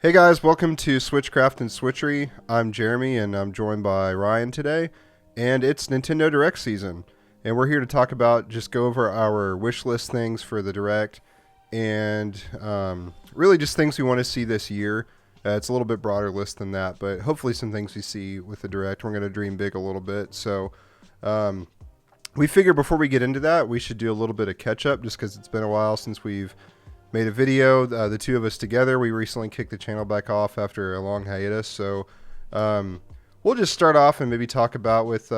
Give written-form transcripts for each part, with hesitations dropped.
Hey guys, welcome to Switchcraft and Switchery. I'm Jeremy and I'm joined by Ryan today, and it's Nintendo Direct season. And we're here to talk about, just go over our wish list things for the Direct and really just things we want to see this year. It's a little bit broader list than that, but hopefully some things we see with the Direct. We're going to dream big a little bit. So we figure before we get into that, we should do a little bit of catch up just because it's been a while since we've made a video, the two of us together. We recently kicked the channel back off after a long hiatus, so we'll just start off and maybe talk about with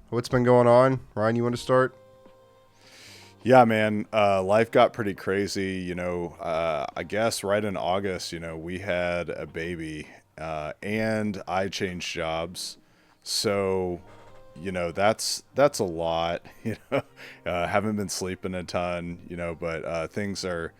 what's been going on. Ryan, you want to start? Yeah, man, life got pretty crazy. I guess right in August, we had a baby, and I changed jobs. So, that's a lot. Haven't been sleeping a ton, but things are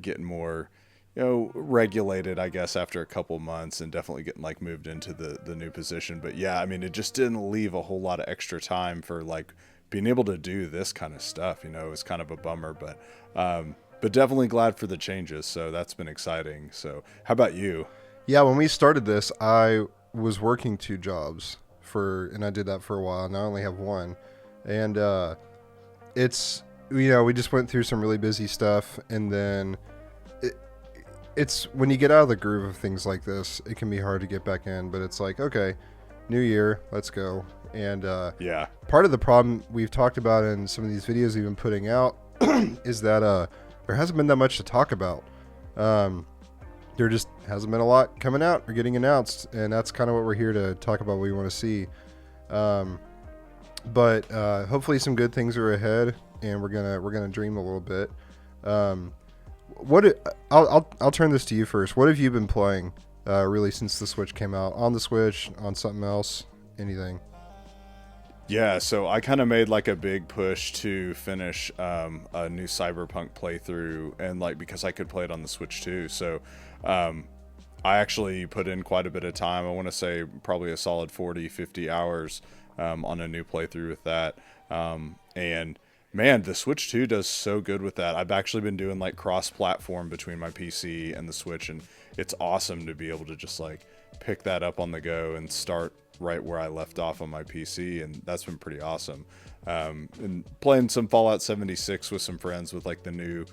getting more, regulated, I guess, after a couple months, and definitely getting like moved into the new position. But yeah, I mean, it just didn't leave a whole lot of extra time for like being able to do this kind of stuff. It was kind of a bummer, but definitely glad for the changes. So that's been exciting. So how about you? Yeah, when we started this, I was working two jobs and I did that for a while. Now I only have one, and it's we just went through some really busy stuff, and then it's when you get out of the groove of things like this, it can be hard to get back in. But it's like, okay, new year, let's go. And Yeah. part of the problem we've talked about in some of these videos we've been putting out is that there hasn't been that much to talk about. There just hasn't been a lot coming out or getting announced, and that's kind of what we're here to talk about. What we want to see, but hopefully some good things are ahead, and we're gonna dream a little bit. I'll turn this to you first. What have you been playing really since the Switch came out? On the Switch, on something else, anything? Yeah, so I kind of made like a big push to finish a new Cyberpunk playthrough, and like because I could play it on the Switch too. So I actually put in quite a bit of time. I want to say probably a solid 40, 50 hours on a new playthrough with that. And man, the Switch 2 does so good with that. I've actually been doing like cross-platform between my PC and the Switch, and it's awesome to be able to just like pick that up on the go and start right where I left off on my PC, and that's been pretty awesome. And playing some Fallout 76 with some friends with like the new,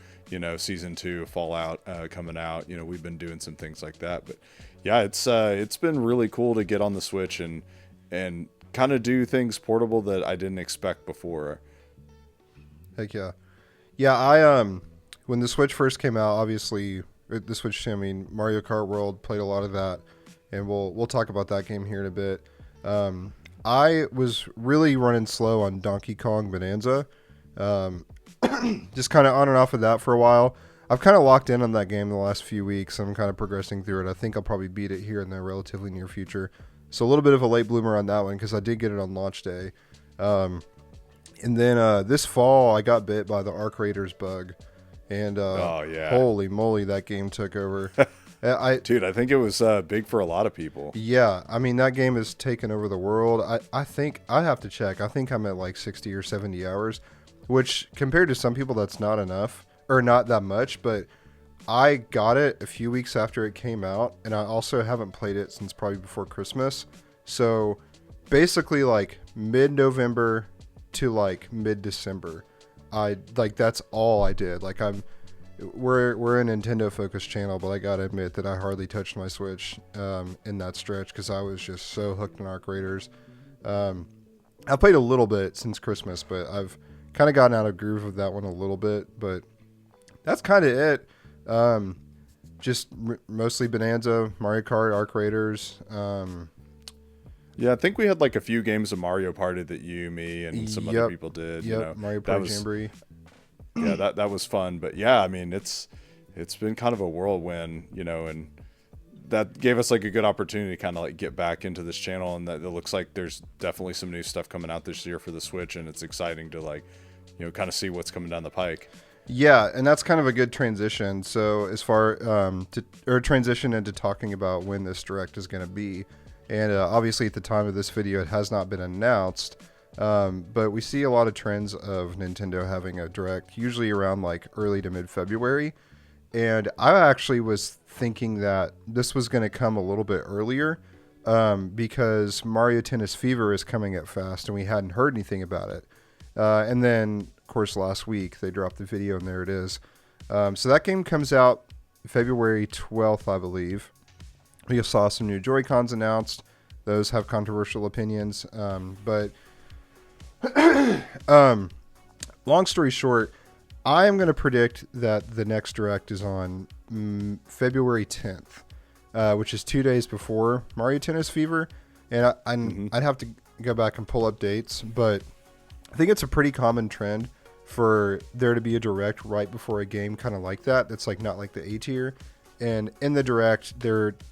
season 2 of Fallout coming out. We've been doing some things like that. But yeah, it's been really cool to get on the Switch and kind of do things portable that I didn't expect before. Heck yeah, yeah. I when the Switch first came out, obviously the Switch. I mean, Mario Kart World, played a lot of that, and we'll talk about that game here in a bit. I was really running slow on Donkey Kong Bonanza, just kind of on and off of that for a while. I've kind of locked in on that game the last few weeks. I'm kind of progressing through it. I think I'll probably beat it here in the relatively near future. So a little bit of a late bloomer on that one because I did get it on launch day. And then this fall, I got bit by the Arc Raiders bug, and Oh yeah, holy moly, that game took over. dude, I think it was big for a lot of people. Yeah, I mean, that game has taken over the world. I think I have to check. I think I'm at like 60 or 70 hours, which compared to some people, that's not enough or not that much. But I got it a few weeks after it came out, and I also haven't played it since probably before Christmas. So basically, like mid-November to like mid-December, that's all I did. Like we're a Nintendo focused channel, but I gotta admit that I hardly touched my Switch in that stretch because I was just so hooked on Arc Raiders. I played a little bit since Christmas, but I've kind of gotten out of groove of that one a little bit. But that's kind of it. Just mostly Bonanza, Mario Kart, Arc Raiders. Yeah, I think we had like a few games of Mario Party that you, me, and some other people did. Yep, Mario Party Jamboree. Yeah, that was fun. But yeah, I mean, it's been kind of a whirlwind, and that gave us like a good opportunity to kind of like get back into this channel, and that it looks like there's definitely some new stuff coming out this year for the Switch, and it's exciting to like, kind of see what's coming down the pike. Yeah, and that's kind of a good transition. So as far transition into talking about when this Direct is going to be, and obviously at the time of this video, it has not been announced. But we see a lot of trends of Nintendo having a Direct, usually around like early to mid-February. And I actually was thinking that this was going to come a little bit earlier, because Mario Tennis Fever is coming up fast, and we hadn't heard anything about it. And then, of course, last week they dropped the video, and there it is. So that game comes out February 12th, I believe. We saw some new Joy-Cons announced. Those have controversial opinions. But long story short, I am going to predict that the next Direct is on February 10th, which is 2 days before Mario Tennis Fever. And I'd have to go back and pull up dates, but I think it's a pretty common trend for there to be a Direct right before a game kind of like that. That's like not like the A tier. And in the Direct,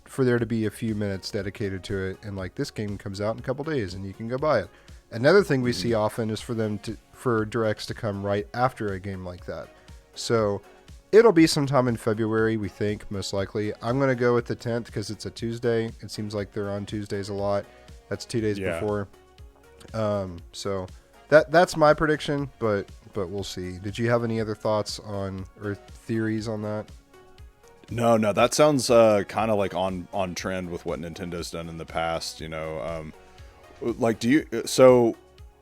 for there to be a few minutes dedicated to it, and like this game comes out in a couple days and you can go buy it. Another thing we see often is for Directs to come right after a game like that. So it'll be sometime in February, we think, most likely. I'm going to go with the 10th because it's a Tuesday. It seems like they're on Tuesdays a lot. That's 2 days before. So that's my prediction, but we'll see. Did you have any other thoughts on or theories on that? No, that sounds kind of like on trend with what Nintendo's done in the past. Like, so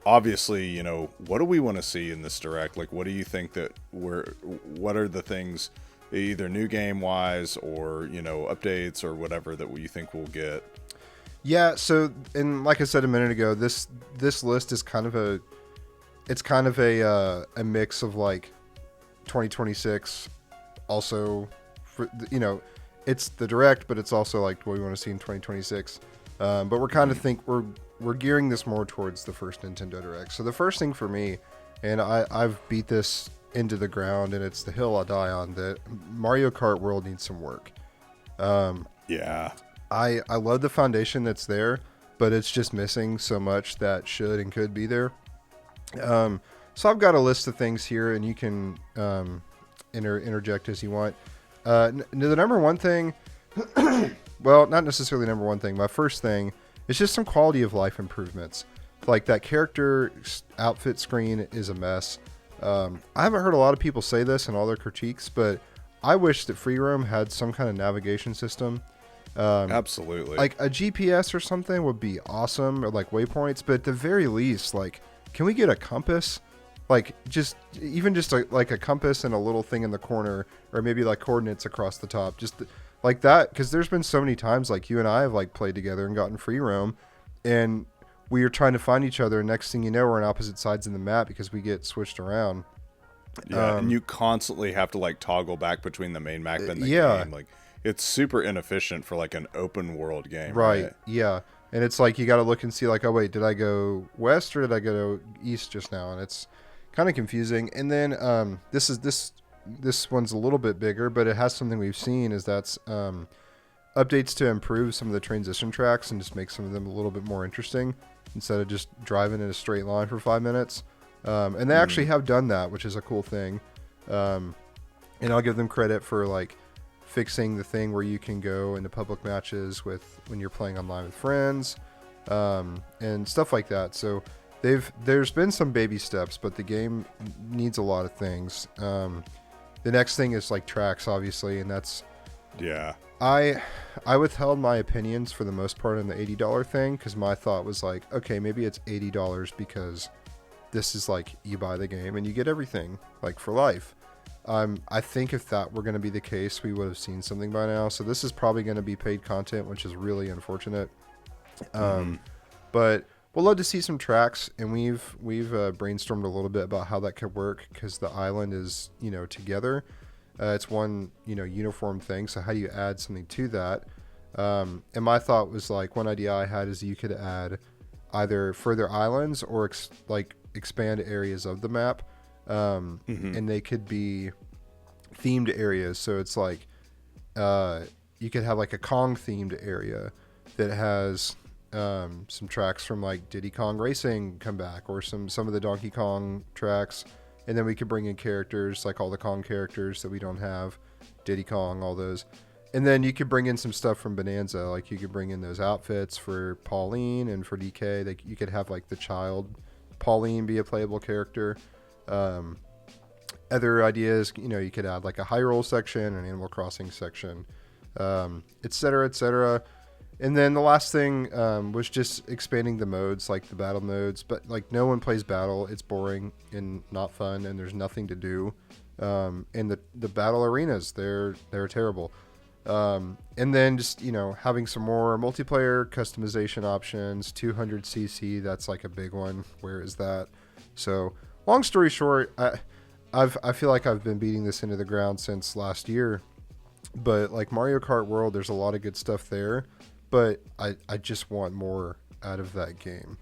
obviously, what do we want to see in this Direct? Like, what do you think what are the things, either new game wise or, updates or whatever that you think we'll get? Yeah. So, and like I said a minute ago, this list is kind of a mix of like 2026 also. For, it's the Direct, but it's also like what we want to see in 2026. But we're kind of we're gearing this more towards the first Nintendo Direct. So the first thing for me, and I've beat this into the ground, and it's the hill I'll die on, that Mario Kart World needs some work. Yeah. I love the foundation that's there, but it's just missing so much that should and could be there. So I've got a list of things here, and you can interject as you want. The number one thing, well, not necessarily number one thing. My first thing is just some quality of life improvements. Like that character outfit screen is a mess. I haven't heard a lot of people say this in all their critiques, but I wish that Free Roam had some kind of navigation system. Absolutely. Like a GPS or something would be awesome, or like waypoints, but at the very least, like, can we get a compass? Like, just like a compass and a little thing in the corner, or maybe like coordinates across the top, just like that. Because there's been so many times like you and I have like played together and gotten Free Roam, and we are trying to find each other. And next thing you know, we're on opposite sides of the map because we get switched around. Yeah, and you constantly have to like toggle back between the main map and the game. Like, it's super inefficient for like an open world game. Right. Yeah. And it's like you got to look and see like, oh wait, did I go west or did I go east just now? And it's kind of confusing. And then this one's a little bit bigger, but it has something we've seen, is that's updates to improve some of the transition tracks and just make some of them a little bit more interesting instead of just driving in a straight line for 5 minutes. And they actually have done that, which is a cool thing. And I'll give them credit for like fixing the thing where you can go into public matches when you're playing online with friends, and stuff like that. So there's been some baby steps, but the game needs a lot of things. The next thing is like tracks, obviously, and that's I withheld my opinions for the most part on the $80 thing, because my thought was like, okay, maybe it's $80 because this is like you buy the game and you get everything like for life. I think if that were going to be the case, we would have seen something by now. So this is probably going to be paid content, which is really unfortunate. But we'll love to see some tracks, and we've brainstormed a little bit about how that could work, because the island is together. It's one uniform thing. So how do you add something to that? And my thought was like, one idea I had is you could add either further islands or expand areas of the map. And they could be themed areas. So it's like you could have like a Kong themed area that has some tracks from like Diddy Kong Racing come back, or some of the Donkey Kong tracks, and then we could bring in characters like all the Kong characters that we don't have, Diddy Kong, all those. And then you could bring in some stuff from Bonanza, like you could bring in those outfits for Pauline and for DK. You could have like the child Pauline be a playable character. And other ideas, you could add like a Hyrule section, an Animal Crossing section, et cetera, et cetera. And then the last thing was just expanding the modes, like the battle modes. But like no one plays battle; it's boring and not fun, and there's nothing to do. And the battle arenas, they're terrible. And then just having some more multiplayer customization options. 200cc, that's like a big one. Where is that? So long story short, I feel like I've been beating this into the ground since last year. But like Mario Kart World, there's a lot of good stuff there. But I just want more out of that game.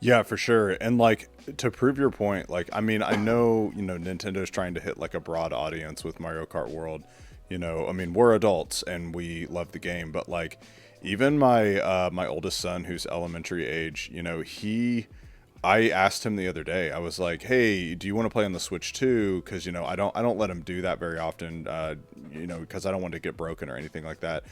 Yeah, for sure. And like to prove your point, like I mean, I know, Nintendo's trying to hit like a broad audience with Mario Kart World. I mean, we're adults and we love the game, but like even my oldest son who's elementary age, I asked him the other day. I was like, "Hey, do you want to play on the Switch too?" Because I don't let him do that very often. Because I don't want to get broken or anything like that.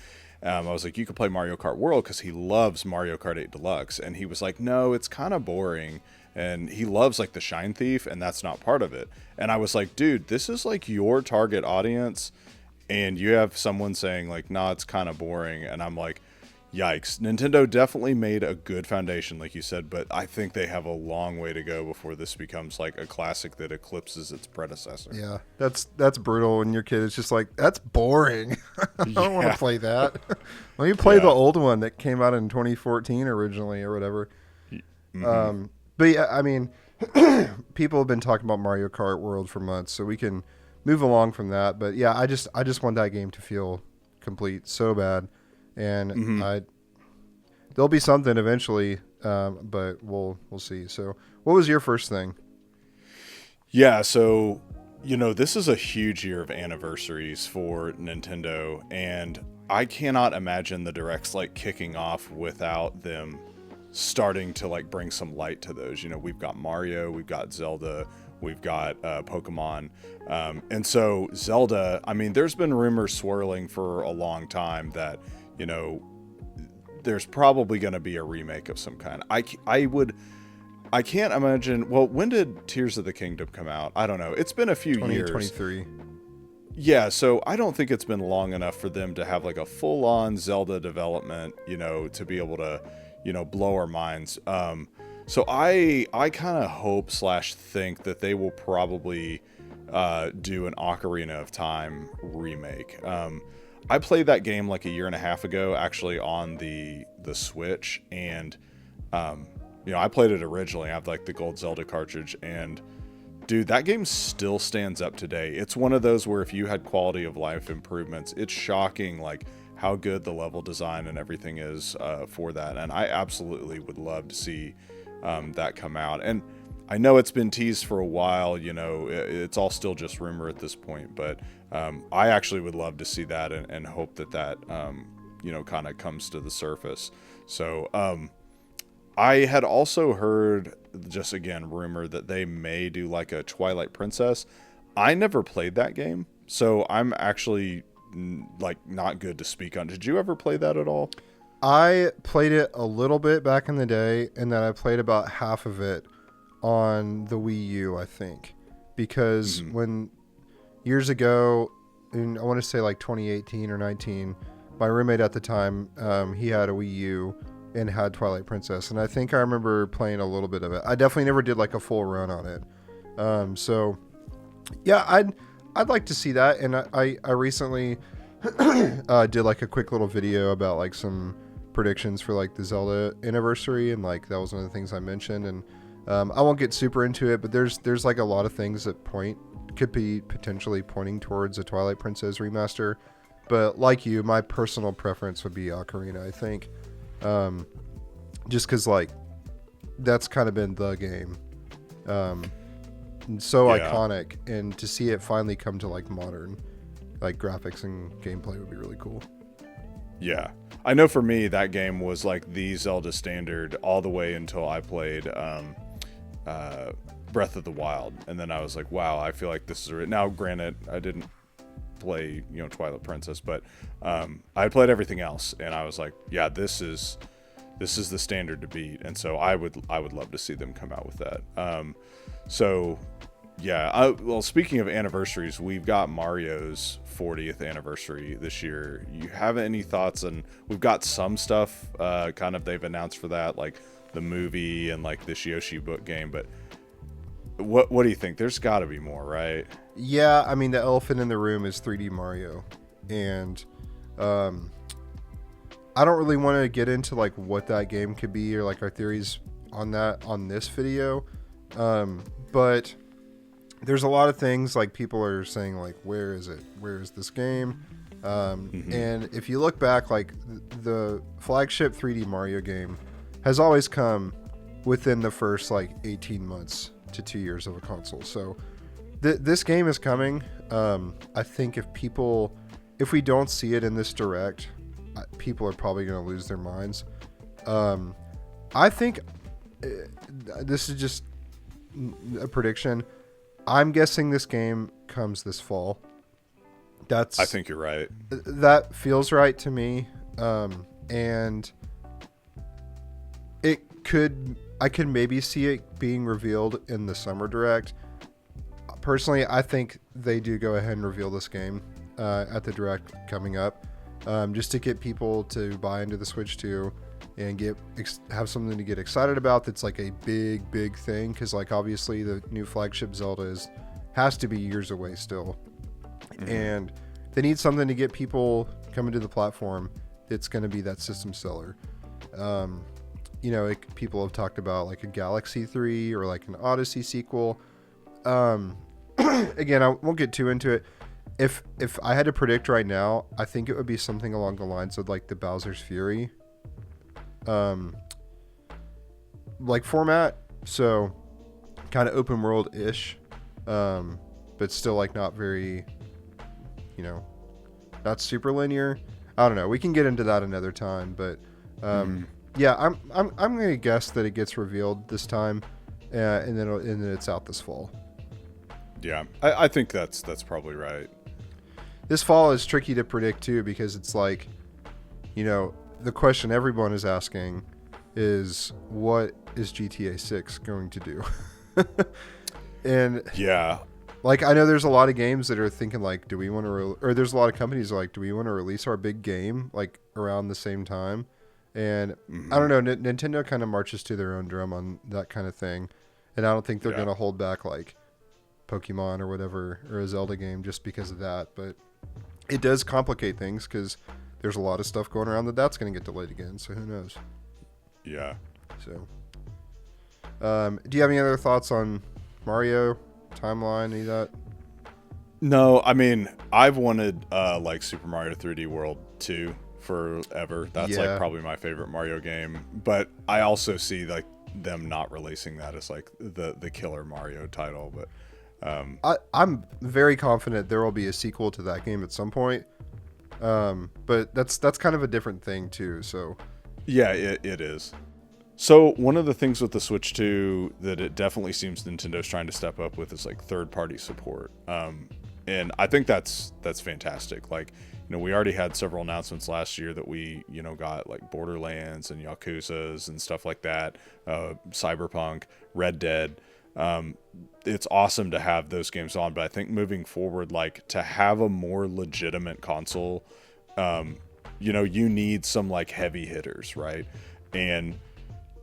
I was like, "You could play Mario Kart World," because he loves Mario Kart 8 Deluxe, and he was like, "No, it's kind of boring." And he loves like the Shine Thief, and that's not part of it. And I was like, "Dude, this is like your target audience, and you have someone saying like, nah, it's kind of boring." And I'm like, yikes. Nintendo definitely made a good foundation, like you said, but I think they have a long way to go before this becomes like a classic that eclipses its predecessor. Yeah, that's brutal when your kid is just like, that's boring. I don't want to play that. Let me play the old one that came out in 2014 originally or whatever. Mm-hmm. But yeah, I mean, people have been talking about Mario Kart World for months, so we can move along from that. But yeah, I just want that game to feel complete so bad. And there'll be something eventually, but we'll see. So what was your first thing? Yeah, so this is a huge year of anniversaries for Nintendo, and I cannot imagine the Directs like kicking off without them starting to like bring some light to those. We've got Mario, we've got Zelda, we've got Pokemon, and so Zelda, I mean, there's been rumors swirling for a long time that there's probably going to be a remake of some kind. I can't imagine. Well, when did Tears of the Kingdom come out? I don't know. It's been a few years. 2023. Yeah, so I don't think it's been long enough for them to have like a full-on Zelda development, to be able to, blow our minds. So I kind of hope / think that they will probably do an Ocarina of Time remake. I played that game like a year and a half ago, actually on the Switch, and I played it originally. I have like the gold Zelda cartridge, and dude, that game still stands up today. It's one of those where if you had quality of life improvements, it's shocking like how good the level design and everything is for that. And I absolutely would love to see that come out. And I know it's been teased for a while, it's all still just rumor at this point, but I actually would love to see that and hope that kind of comes to the surface. So I had also heard, just again, rumor that they may do like a Twilight Princess. I never played that game, so I'm actually like not good to speak on. Did you ever play that at all? I played it a little bit back in the day, and then I played about half of it on the Wii U, I think, because when years ago, in I want to say like 2018 or 19, my roommate at the time, he had a Wii U and had Twilight Princess, and I think I remember playing a little bit of it. I definitely never did like a full run on it. So yeah, I'd like to see that, and I recently did like a quick little video about like some predictions for like the Zelda anniversary, and like that was one of the things I mentioned, and I won't get super into it, but there's like a lot of things that could be potentially pointing towards a Twilight Princess remaster. But like you, my personal preference would be Ocarina, I think. Just because like that's kind of been the game. So iconic, and to see it finally come to like modern like graphics and gameplay would be really cool. Yeah. I know for me that game was like the Zelda standard all the way until I played Breath of the Wild, and then I was like, wow, I feel like this is now granted I didn't play Twilight Princess, but I played everything else, and I was like, yeah, this is the standard to beat, and so I would love to see them come out with that. So Yeah. Well, speaking of anniversaries, we've got Mario's 40th anniversary this year. You have any thoughts on? We've got some stuff, kind of they've announced for that, like the movie and like this Yoshi book game. But what do you think? There's got to be more, right? Yeah, I mean the elephant in the room is 3D Mario, and I don't really want to get into like what that game could be or like our theories on that on this video, but there's a lot of things like people are saying like where is it? Where is this game? And if you look back, like the flagship 3D Mario game has always come within the first like 18 months to 2 years of a console. So this game is coming. I think if we don't see it in this direct, people are probably going to lose their minds. I think this is just a prediction. I'm guessing this game comes this fall. I think you're right. That feels right to me. And I could maybe see it being revealed in the summer direct. Personally, I think they do go ahead and reveal this game at the direct coming up, just to get people to buy into the Switch 2 and have something to get excited about. That's like a big thing, because like obviously the new flagship Zelda has to be years away still, and they need something to get people coming to the platform that's going to be that system seller. People have talked about like a Galaxy 3 or like an Odyssey sequel. Again, I won't get too into it. If I had to predict right now, I think it would be something along the lines of like the Bowser's Fury like format. So kind of open world ish, but still like not very, not super linear. I don't know. We can get into that another time, but yeah, I'm gonna guess that it gets revealed this time, and then it's out this fall. Yeah, I think that's probably right. This fall is tricky to predict too, because it's like, the question everyone is asking is, what is GTA 6 going to do? And yeah, like I know there's a lot of games that are thinking like, do we want to, or there's a lot of companies that are like, do we want to release our big game like around the same time? And I don't know, Nintendo kind of marches to their own drum on that kind of thing, and I don't think they're going to hold back like Pokemon or whatever, or a Zelda game just because of that. But it does complicate things because there's a lot of stuff going around that's going to get delayed again, so who knows. Yeah. So do you have any other thoughts on Mario timeline, any of that? No, I mean, I've wanted like Super Mario 3D World 2 forever. That's like probably my favorite Mario game, but I also see like them not releasing that as like the killer Mario title. But I'm very confident there will be a sequel to that game at some point, but that's kind of a different thing too. So yeah, it is. So one of the things with the Switch 2 that it definitely seems Nintendo's trying to step up with is like third-party support, and I think that's fantastic. Like, we already had several announcements last year that we, got like Borderlands and Yakuza's and stuff like that, Cyberpunk, Red Dead. It's awesome to have those games on, but I think moving forward, like to have a more legitimate console, you need some like heavy hitters, right? And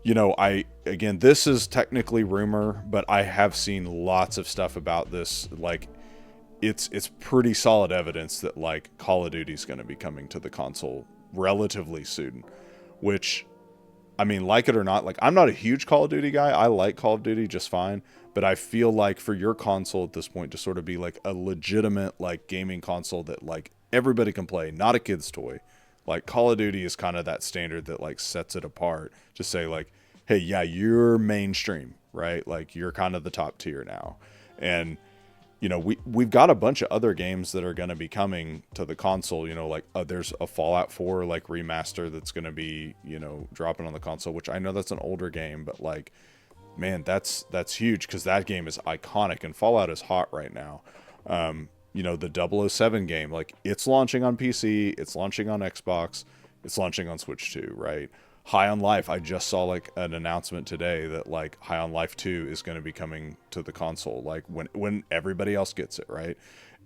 this is technically rumor, but I have seen lots of stuff about this. Like, it's pretty solid evidence that like Call of Duty is going to be coming to the console relatively soon, which, I mean, like it or not, like I'm not a huge Call of Duty guy. I like Call of Duty just fine, but I feel like for your console at this point to sort of be like a legitimate like gaming console that like everybody can play, not a kid's toy. Like Call of Duty is kind of that standard that like sets it apart to say like, hey, yeah, you're mainstream, right? Like you're kind of the top tier now. And we've got a bunch of other games that are going to be coming to the console, like there's a Fallout 4 like remaster that's going to be, dropping on the console, which I know that's an older game, but like, man, that's huge because that game is iconic and Fallout is hot right now. The 007 game, like it's launching on PC, it's launching on Xbox, it's launching on Switch 2, right? High on Life, I just saw like an announcement today that like High on Life 2 is going to be coming to the console, like when everybody else gets it, right?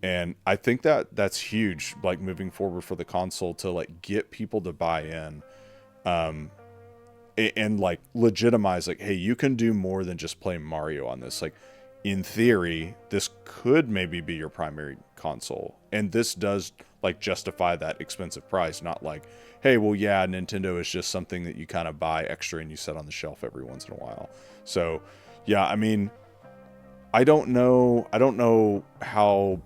And I think that that's huge, like moving forward for the console, to like get people to buy in, and like legitimize, like, hey, you can do more than just play Mario on this. Like, in theory, this could maybe be your primary console, and this does like justify that expensive price. Not like, hey, well, yeah, Nintendo is just something that you kind of buy extra and you set on the shelf every once in a while. So, yeah, I mean, I don't know how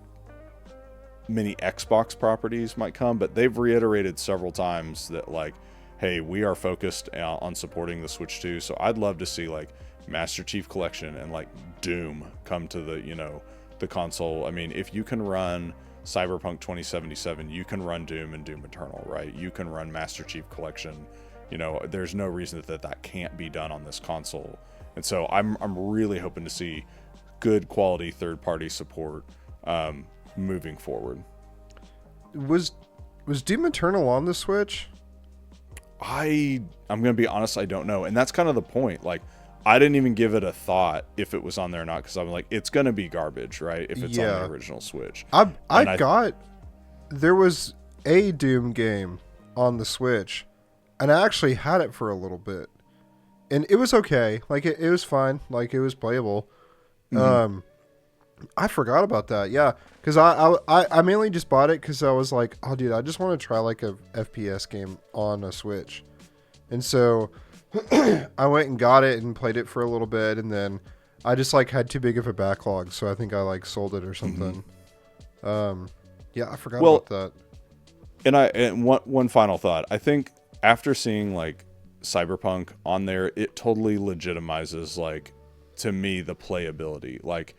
many Xbox properties might come, but they've reiterated several times that like, hey, we are focused on supporting the Switch 2. So I'd love to see like Master Chief Collection and like Doom come to the, the console. I mean, if you can run Cyberpunk 2077, you can run Doom and Doom Eternal, right? You can run Master Chief Collection. There's no reason that can't be done on this console. And so I'm really hoping to see good quality third-party support moving forward. Was Doom Eternal on the Switch? I'm gonna be honest, I don't know, and that's kind of the point. Like, I didn't even give it a thought if it was on there or not, because I'm like, it's gonna be garbage, right? If it's on the original Switch. There was a Doom game on the Switch, and I actually had it for a little bit, and it was okay. Like it was fine. Like it was playable. Mm-hmm. I forgot about that. Yeah, because I mainly just bought it because I was like, oh, dude, I just want to try like a FPS game on a Switch, and so I went and got it and played it for a little bit, and then I just like had too big of a backlog, so I think I like sold it or something. Mm-hmm. Yeah, I forgot about that. And one final thought. I think after seeing like Cyberpunk on there, it totally legitimizes, like, to me, the playability. Like,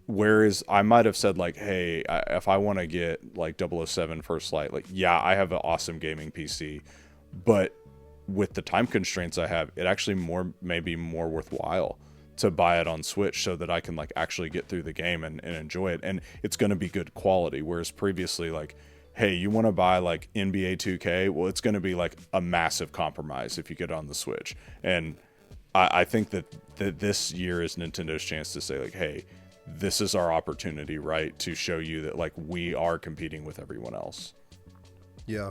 whereas I might have said like, hey, if I want to get like 007 First Light, like, yeah, I have an awesome gaming PC, but with the time constraints I have, it actually maybe more worthwhile to buy it on Switch so that I can like actually get through the game and enjoy it, and it's going to be good quality. Whereas previously, like, hey, you want to buy like NBA 2K, well, it's going to be like a massive compromise if you get it on the Switch. And I think that this year is Nintendo's chance to say like, hey, this is our opportunity, right, to show you that like we are competing with everyone else. Yeah.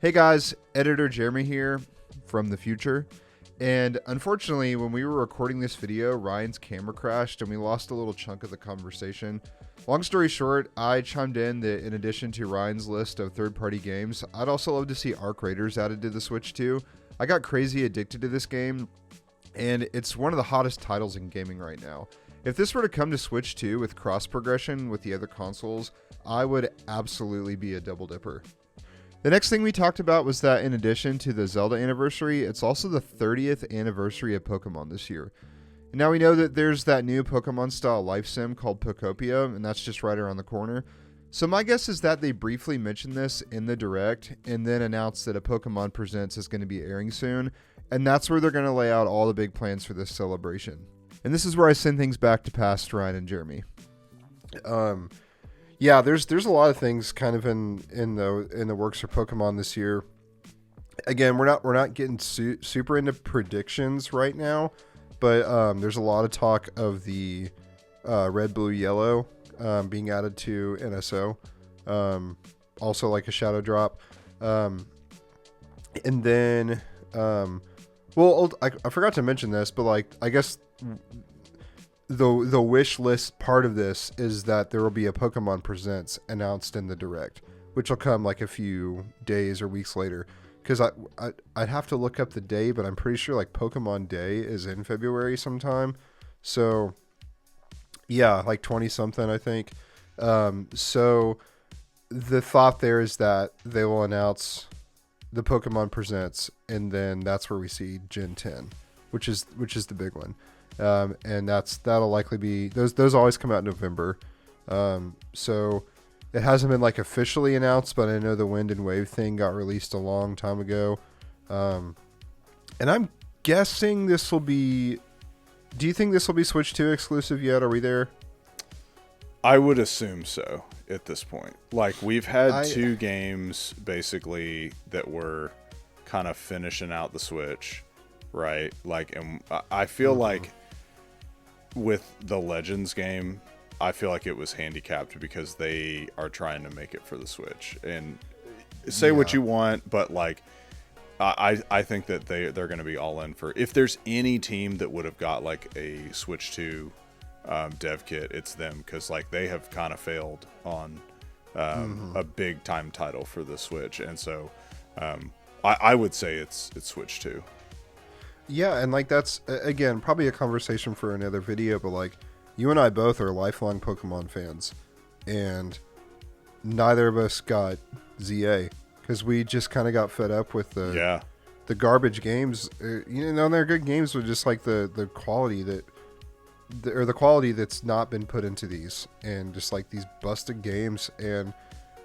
Hey guys, editor Jeremy here from the future. And unfortunately, when we were recording this video, Ryan's camera crashed and we lost a little chunk of the conversation. Long story short, I chimed in that in addition to Ryan's list of third-party games, I'd also love to see Arc Raiders added to the Switch too. I got crazy addicted to this game, and it's one of the hottest titles in gaming right now. If this were to come to Switch 2 with cross progression with the other consoles, I would absolutely be a double dipper. The next thing we talked about was that in addition to the Zelda anniversary, it's also the 30th anniversary of Pokemon this year. And now we know that there's that new Pokemon style life sim called Pokopia, and that's just right around the corner. So my guess is that they briefly mentioned this in the Direct and then announced that a Pokemon Presents is going to be airing soon, and that's where they're going to lay out all the big plans for this celebration. And this is where I send things back to past Ryan and Jeremy. Yeah, there's a lot of things kind of in the works for Pokemon this year. Again, we're not getting super into predictions right now, but there's a lot of talk of the red, blue, yellow being added to NSO. Also like a shadow drop, and then I forgot to mention this, but like I guess the wish list part of this is that there will be a Pokemon Presents announced in the Direct, which will come like a few days or weeks later. Because I'd have to look up the day, but I'm pretty sure like Pokemon Day is in February sometime. So yeah, like 20 something, I think. So the thought there is that they will announce the Pokemon Presents, and then that's where we see Gen 10, which is the big one. And that'll likely be those always come out in November. So it hasn't been like officially announced, but I know the Wind and Wave thing got released a long time ago. And I'm guessing this will be. Do you think this will be Switch 2 exclusive yet? Are we there? I would assume so at this point. Like, we've had two games basically that were kind of finishing out the Switch, right? Like, and I feel like with the Legends game, I feel like it was handicapped because they are trying to make it for the Switch. And say what you want, but like, I think that they're going to be all in for, if there's any team that would have got like a Switch 2 dev kit, it's them, because like they have kind of failed on a big time title for the Switch, and so I would say it's Switch 2. Yeah, and like that's again probably a conversation for another video, but like you and I both are lifelong Pokemon fans, and neither of us got ZA because we just kind of got fed up with the garbage games. You know, they're good games, but just like the quality or the quality that's not been put into these, and just like these busted games. And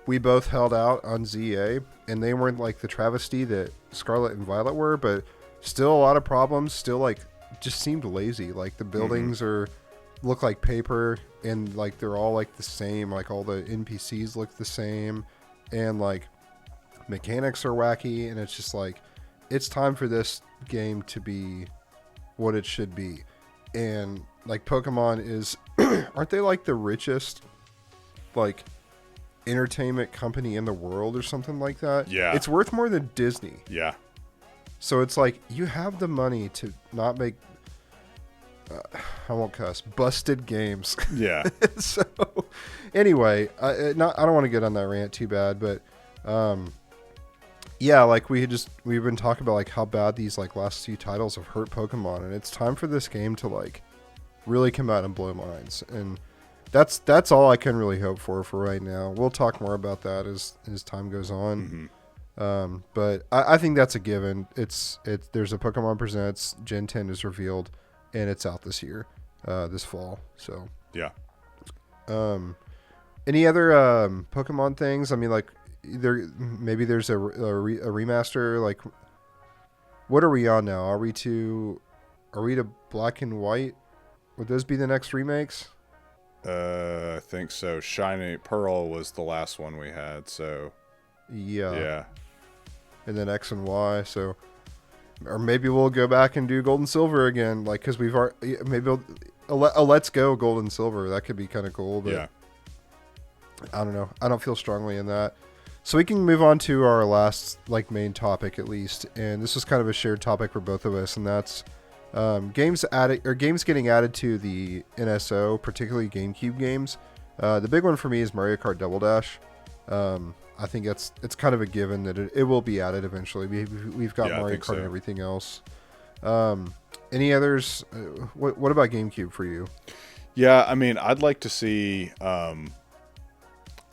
we both held out on ZA, and they weren't like the travesty that Scarlet and Violet were, but still a lot of problems. Still like just seemed lazy. Like the buildings look like paper, and like they're all like the same. Like all the NPCs look the same, and like mechanics are wacky. And it's just like it's time for this game to be what it should be. And like Pokemon is aren't they like the richest like entertainment company in the world or something like that? Yeah, it's worth more than Disney. Yeah, so it's like you have the money to not make I won't cuss, busted games. Yeah. So anyway, I don't want to get on that rant too bad, but yeah, like we've been talking about like how bad these like last few titles have hurt Pokemon, and it's time for this game to like really come out and blow minds. And that's all I can really hope for right now. We'll talk more about that as time goes on. But I think that's a given. There's a Pokemon Presents Gen 10 is revealed, and it's out this year, this fall. So yeah. Any other Pokemon things? I mean, like maybe there's a remaster. Like, what are we on now? Are we to Black and White? Would those be the next remakes? I think so. Shiny Pearl was the last one we had. So yeah. And then X and Y. So, or maybe we'll go back and do Gold and Silver again. Like, because we've already, maybe a Let's Go Gold and Silver. That could be kind of cool. But yeah. I don't know. I don't feel strongly in that. So we can move on to our last like main topic at least, and this is kind of a shared topic for both of us, and that's games getting added to the NSO, particularly GameCube games. The big one for me is Mario Kart Double Dash. I think it's kind of a given that it will be added eventually. We've got Mario Kart and everything else. Any others? What about GameCube for you? Yeah, I mean, I'd like to see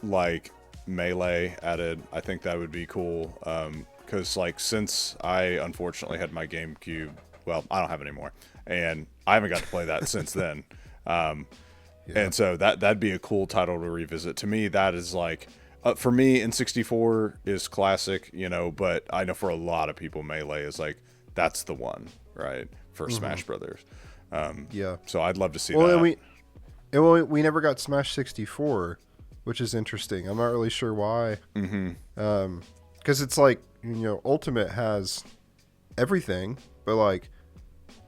like Melee added. I think that would be cool. Because like since I unfortunately had my GameCube, well, I don't have it anymore, and I haven't got to play that since then. And so that'd be a cool title to revisit. To me, that is like for me, N64 is classic, you know, but I know for a lot of people, Melee is like that's the one, right, for Smash Brothers. So I'd love to see that. And we never got Smash 64, which is interesting. I'm not really sure why. Because it's like, you know, Ultimate has everything, but like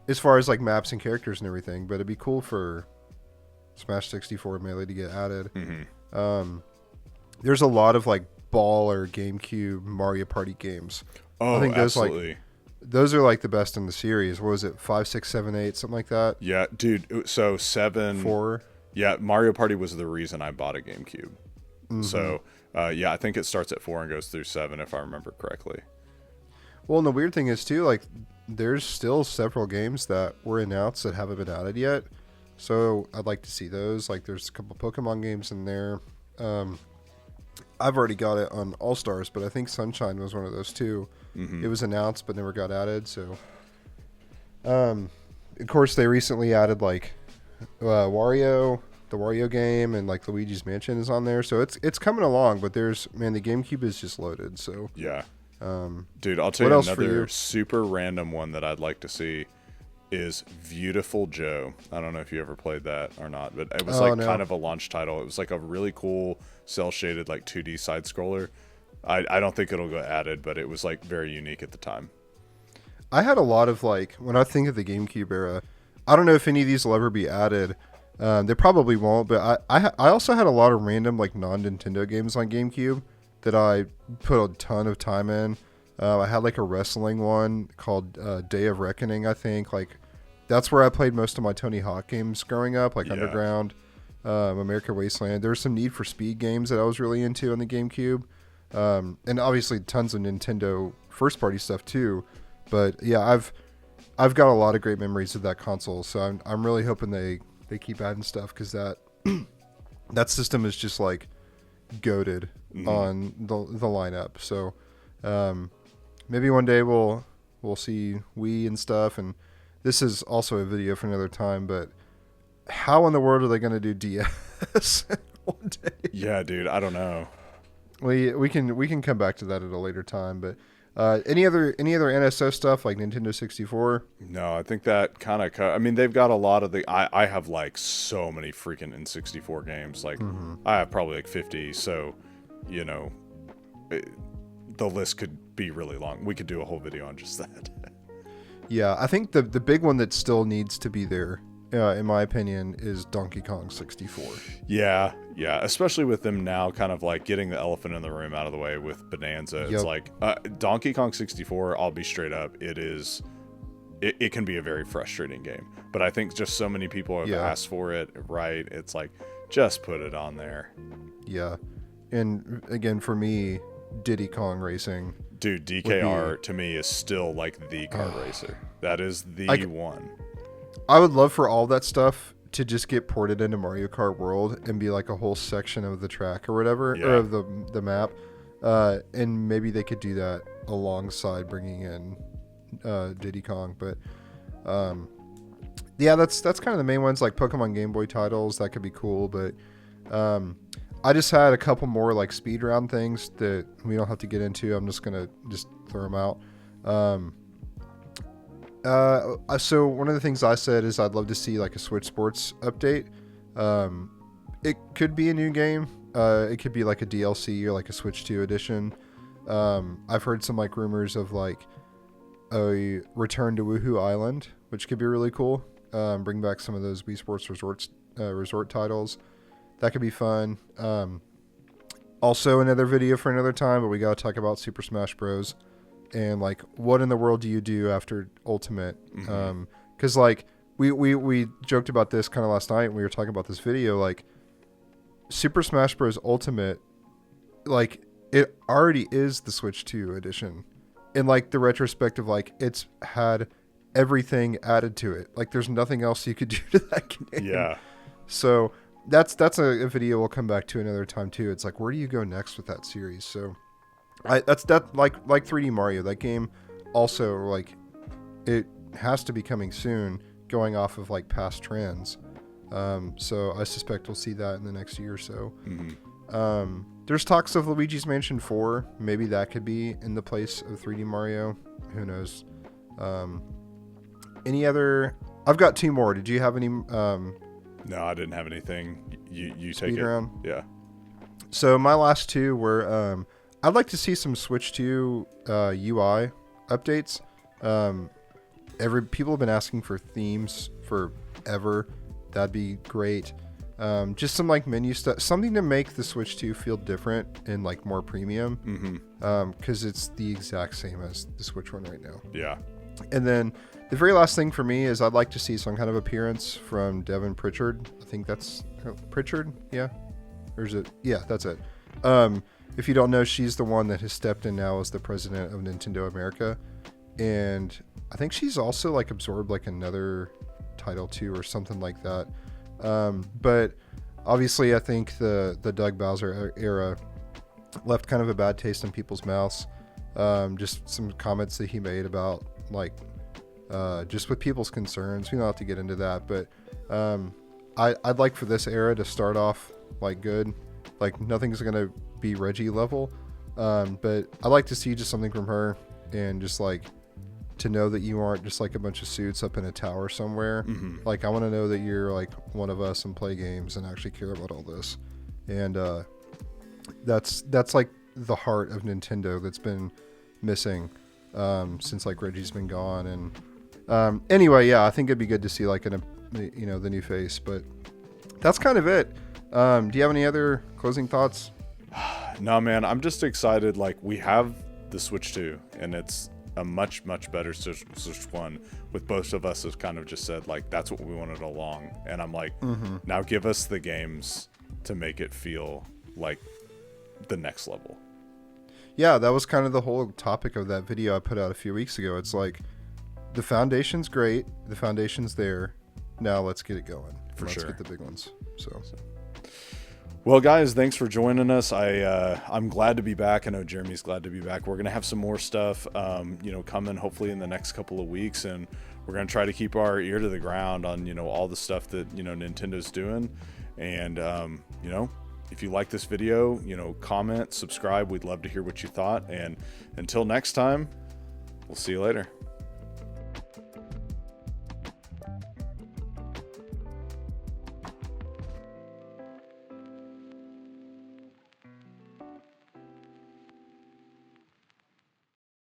as far as like maps and characters and everything, but it'd be cool for Smash 64 Melee to get added. There's a lot of like Ball or GameCube Mario Party games. I think those absolutely. Those are like the best in the series. What was it? 5, 6, 7, 8, something like that? Yeah, dude. So 7, 4. Yeah, Mario Party was the reason I bought a GameCube. So yeah, I think it starts at 4 and goes through 7, if I remember correctly. Well, and the weird thing is too, like there's still several games that were announced that haven't been added yet. So I'd like to see those. Like there's a couple Pokemon games in there. I've already got it on All Stars, but I think Sunshine was one of those too. It was announced but never got added. So, of course, they recently added like Wario, the Wario game, and like Luigi's Mansion is on there. So it's coming along. But the GameCube is just loaded. So yeah, dude, I'll tell you another super random one that I'd like to see is Beautiful Joe. I don't know if you ever played that or not, but it was kind of a launch title. It was like a really cool cel shaded like 2D side scroller. I don't think it'll go added, but it was like very unique at the time. I had a lot of like when I think of the GameCube era. I don't know if any of these will ever be added. They probably won't, but I also had a lot of random like non-Nintendo games on GameCube that I put a ton of time in. I had like a wrestling one called Day of Reckoning, I think. Like that's where I played most of my Tony Hawk games growing up, like Underground, American Wasteland. There were some Need for Speed games that I was really into on the GameCube, and obviously tons of Nintendo first-party stuff too. But yeah, I've got a lot of great memories of that console, so I'm really hoping they keep adding stuff because that system is just like goated on the lineup. So maybe one day we'll see Wii and stuff. And this is also a video for another time. But how in the world are they going to do DS one day? Yeah, dude, I don't know. We can come back to that at a later time, but. Any other NSO stuff like Nintendo 64? No, I think that kind of. I mean, they've got a lot of the. I have like so many freaking N64 games. Like I have probably like 50. So, you know, the list could be really long. We could do a whole video on just that. Yeah, I think the big one that still needs to be there, in my opinion, is Donkey Kong 64. Yeah, especially with them now kind of like getting the elephant in the room out of the way with Bonanza. It's like Donkey Kong 64, I'll be straight up, it can be a very frustrating game. But I think just so many people have asked for it, right? It's like, just put it on there. Yeah. And again, for me, Diddy Kong Racing. Dude, DKR to me is still like the kart racer. That is the one. I would love for all that stuff to just get ported into Mario Kart World and be like a whole section of the track or whatever, or of the map. And maybe they could do that alongside bringing in Diddy Kong. But yeah, that's kind of the main ones, like Pokemon Game Boy titles. That could be cool. But I just had a couple more like speed round things that we don't have to get into. I'm just going to throw them out. So one of the things I said is I'd love to see like a Switch Sports update. It could be a new game. It could be like a DLC or like a Switch 2 edition. I've heard some like rumors of like a return to Woohoo Island, which could be really cool. Bring back some of those Wii Sports resort titles. That could be fun. Also another video for another time, but we got to talk about Super Smash Bros. And like, what in the world do you do after Ultimate? Because like we joked about this kind of last night when we were talking about this video. Like, Super Smash Bros. Ultimate, like it already is the Switch 2 edition. In like the retrospective, like it's had everything added to it. Like there's nothing else you could do to that game. Yeah. So that's a video we'll come back to another time too. It's like, where do you go next with that series? So. That's like 3D Mario. That game also, like, it has to be coming soon, going off of like past trends. So I suspect we'll see that in the next year or so. There's talks of Luigi's Mansion 4. Maybe that could be in the place of 3D Mario. Who knows? Any other? I've got two more. Did you have any? No, I didn't have anything. You take it. Around? Yeah. So my last two were. I'd like to see some Switch 2 UI updates. People have been asking for themes forever. That'd be great. Just some like menu stuff, something to make the Switch 2 feel different and like more premium. Because it's the exact same as the Switch one right now. Yeah. And then the very last thing for me is I'd like to see some kind of appearance from Devin Pritchard. I think that's Pritchard. Yeah. Or is it? Yeah, that's it. If you don't know, she's the one that has stepped in now as the president of Nintendo America. And I think she's also like absorbed like another title too or something like that. But obviously I think the Doug Bowser era left kind of a bad taste in people's mouths. Just some comments that he made about like just with people's concerns. We don't have to get into that, but I'd like for this era to start off like good. Like nothing's gonna be Reggie level, but I like to see just something from her and just like to know that you aren't just like a bunch of suits up in a tower somewhere. Like I want to know that you're like one of us and play games and actually care about all this. And that's like the heart of Nintendo that's been missing since like Reggie's been gone. And anyway, yeah, I think it'd be good to see like the new face. But that's kind of it. Do you have any other closing thoughts? No, man, I'm just excited. Like, we have the Switch 2, and it's a much, much better Switch 1, with both of us have kind of just said, like, that's what we wanted all along. And I'm like, now give us the games to make it feel like the next level. Yeah, that was kind of the whole topic of that video I put out a few weeks ago. It's like, the foundation's great. The foundation's there. Now let's get it going. Let's get the big ones. So. Well, guys, thanks for joining us. I'm glad to be back. I know Jeremy's glad to be back. We're gonna have some more stuff, coming hopefully in the next couple of weeks, and we're gonna try to keep our ear to the ground on all the stuff that Nintendo's doing. And if you like this video, comment, subscribe. We'd love to hear what you thought. And until next time, we'll see you later.